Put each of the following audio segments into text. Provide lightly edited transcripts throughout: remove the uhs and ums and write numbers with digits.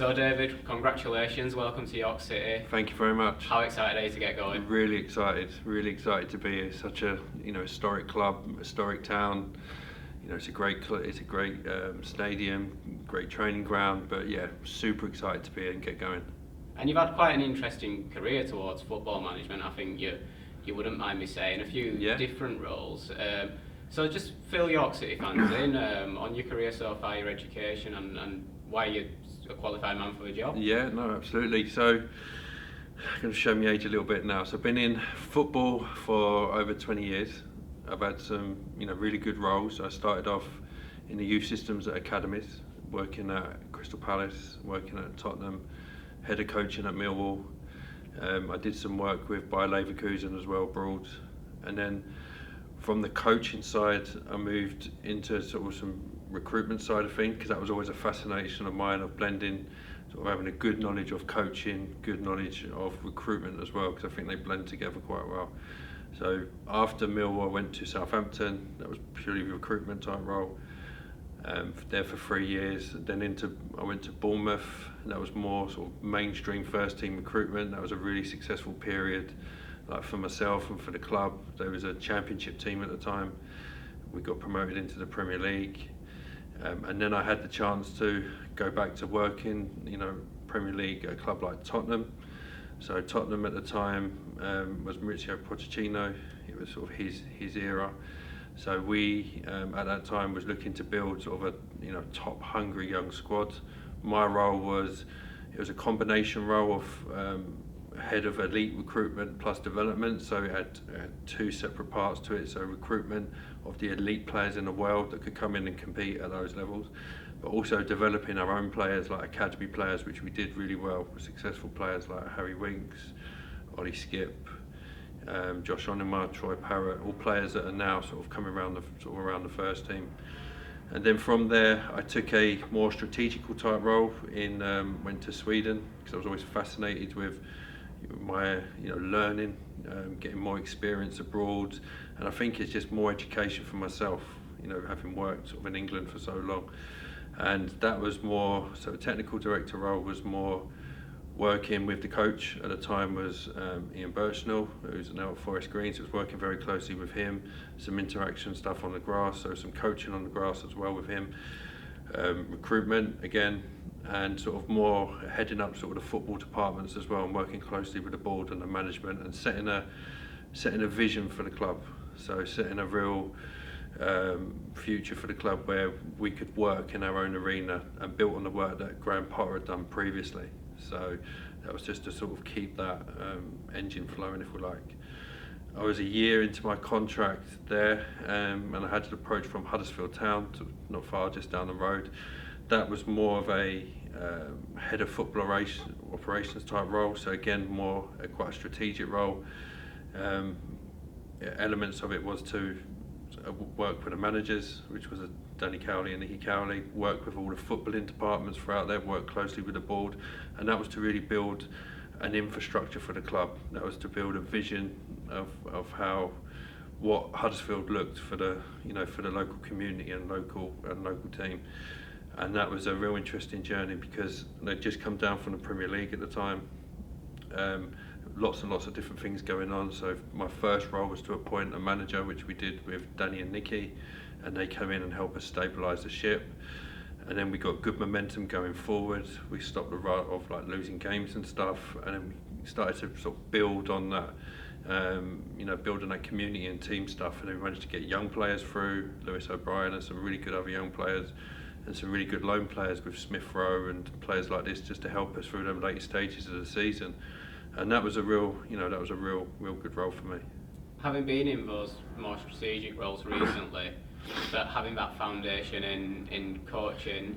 So David, congratulations, welcome to York City. Thank you very much. How excited are you to get going? Really excited to be here. Such a historic club, historic town. It's a great stadium, great training ground. But yeah, super excited to be here and get going. And you've had quite an interesting career towards football management. I think you wouldn't mind me saying a few different roles. So just fill York City fans in on your career so far, your education, and why you're a qualified man for the job. Yeah, no, absolutely. So I'm going to show my age a little bit now. So I've been in football for over 20 years. I've had some really good roles. I started off in the youth systems at academies, working at Crystal Palace, working at Tottenham, head of coaching at Millwall. I did some work with Bayer Leverkusen as well, abroad. And then from the coaching side, I moved into sort of some recruitment side of things, because that was always a fascination of mine, of blending, sort of having a good knowledge of coaching, good knowledge of recruitment as well, because I think they blend together quite well. So after Millwall, I went to Southampton. That was purely a recruitment type role. There for 3 years. Then I went to Bournemouth. And that was more sort of mainstream first team recruitment. That was a really successful period, like for myself and for the club. There was a championship team at the time. We got promoted into the Premier League. And then I had the chance to go back to working, Premier League at a club like Tottenham. So Tottenham at the time was Mauricio Pochettino. It was sort of his era. So we at that time was looking to build sort of a top hungry young squad. My role was a combination role of head of elite recruitment plus development. So it had two separate parts to it. So recruitment of the elite players in the world that could come in and compete at those levels, but also developing our own players, like academy players, which we did really well with successful players like Harry Winks, Ollie Skip, Josh Onema, Troy Parrott, all players that are now sort of coming around the first team. And then from there, I took a more strategical type role went to Sweden, because I was always fascinated with my learning, getting more experience abroad, and I think it's just more education for myself, having worked sort of in England for so long. And that was more, so a technical director role was more working with the coach at the time was Ian Birchnell, who's now at Forest Green, so I was working very closely with him, some interaction stuff on the grass, so some coaching on the grass as well with him, recruitment again, and sort of more heading up sort of the football departments as well, and working closely with the board and the management, and setting a vision for the club. So setting a real future for the club where we could work in our own arena and built on the work that Graham Potter had done previously. So that was just to sort of keep that engine flowing, if we like. I was a year into my contract there, and I had an approach from Huddersfield Town, not far, just down the road. That was more of a head of football operations type role, so again more quite a strategic role. Elements of it was to work with the managers, which was Danny Cowley and Nicky Cowley, work with all the footballing departments throughout there, work closely with the board, and that was to really build an infrastructure for the club. That was to build a vision of what Huddersfield looked for the local community and local team. And that was a real interesting journey, because they'd just come down from the Premier League at the time. Lots and lots of different things going on. So my first role was to appoint a manager, which we did with Danny and Nicky, and they came in and helped us stabilise the ship. And then we got good momentum going forward. We stopped the run of like losing games and stuff, and then we started to sort of build on that, building that community and team stuff. And then we managed to get young players through, Lewis O'Brien and some really good other young players, and some really good loan players with Smith Rowe and players like this, just to help us through the later stages of the season. And that was a real good role for me. Having been in those more strategic roles recently, but having that foundation in coaching,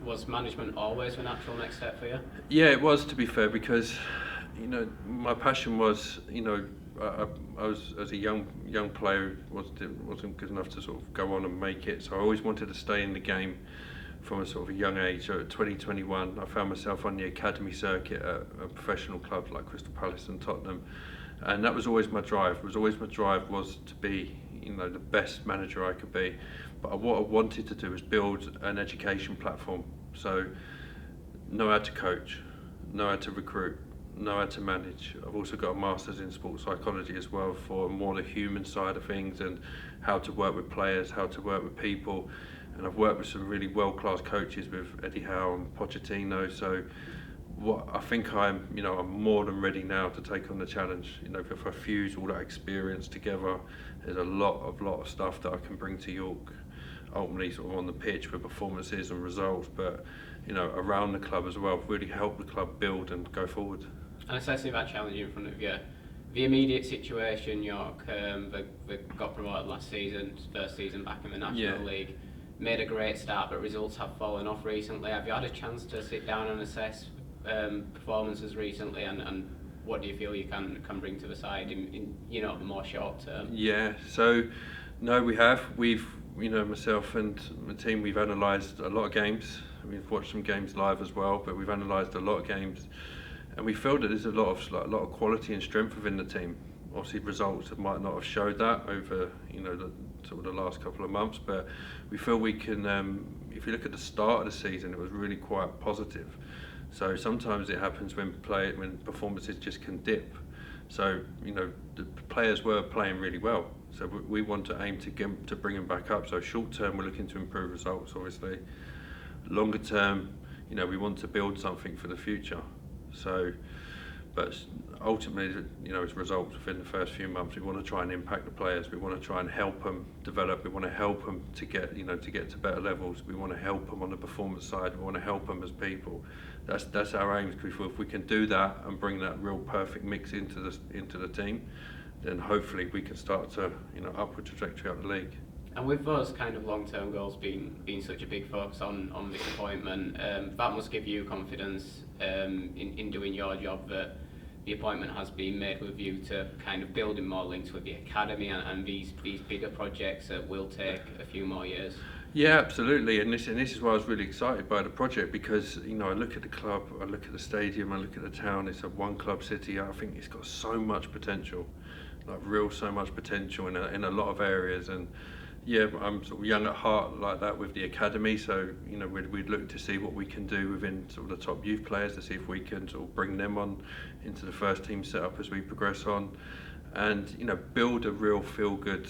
was management always the natural next step for you? Yeah, it was, to be fair, because my passion was, I was, as a young player, wasn't good enough to sort of go on and make it, so I always wanted to stay in the game from a sort of a young age. So at 2021, I found myself on the academy circuit at a professional club like Crystal Palace and Tottenham, and that was always my drive. Was to be, the best manager I could be. But what I wanted to do was build an education platform. So know how to coach, know how to recruit, know how to manage. I've also got a master's in sports psychology as well for more the human side of things and how to work with players, how to work with people. And I've worked with some really world-class coaches with Eddie Howe and Pochettino. So what I think I'm more than ready now to take on the challenge. If I fuse all that experience together, there's a lot of stuff that I can bring to York. Ultimately, sort of on the pitch with performances and results, but around the club as well, really help the club build and go forward. And assessing that challenge in front of you, the immediate situation, York, they got promoted last season, first season back in the National League, made a great start, but results have fallen off recently. Have you had a chance to sit down and assess performances recently, and what do you feel you can bring to the side in the more short term? Yeah, so no, we've myself and the team, we've analysed a lot of games. We've watched some games live as well, but we've analysed a lot of games, and we feel that there's a lot of quality and strength within the team. Obviously, results might not have showed that over the last couple of months, but we feel we can. If you look at the start of the season, it was really quite positive. So sometimes it happens when performances just can dip. So the players were playing really well. So we want to aim to bring them back up. So short term, we're looking to improve results, obviously. Longer term, we want to build something for the future. So, but ultimately, as results within the first few months, we want to try and impact the players. We want to try and help them develop. We want to help them to get to better levels. We want to help them on the performance side. We want to help them as people. That's our aim. If we can do that and bring that real perfect mix into the team, then hopefully we can start to upward trajectory up the league. And with those kind of long-term goals being such a big focus on this appointment, that must give you confidence in doing your job, that the appointment has been made with you to kind of building more links with the academy and these bigger projects that will take a few more years. Yeah, absolutely, and this is why I was really excited by the project, because I look at the club, I look at the stadium, I look at the town. It's a one club city. I think it's got so much potential, so much potential in a lot of areas. And yeah, I'm sort of young at heart like that with the academy, so we'd look to see what we can do within sort of the top youth players, to see if we can sort of bring them on into the first team setup as we progress on, and build a real feel-good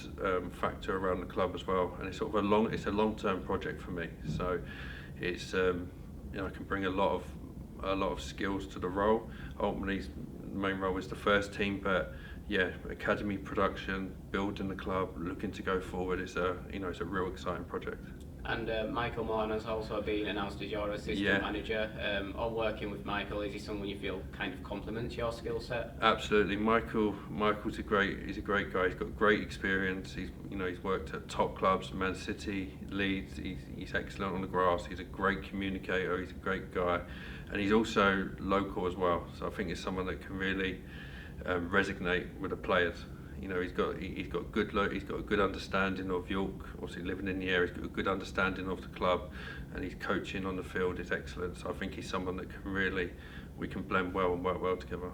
factor around the club as well. And it's sort of a long-term project for me. So it's I can bring a lot of skills to the role. Ultimately, the main role is the first team, but yeah, academy production, building the club, looking to go forward. It's a real exciting project. And Michael Morn has also been announced as your assistant manager. On working with Michael, is he someone you feel kind of complements your skill set? Absolutely, Michael's a great guy. He's got great experience. He's worked at top clubs, Man City, Leeds. He's excellent on the grass. He's a great communicator. He's a great guy, and he's also local as well. So I think he's someone that can really resonate with the players. He's got a good understanding of York. Obviously, living in the area, he's got a good understanding of the club, and his coaching on the field is excellent. So I think he's someone that we can blend well and work well together.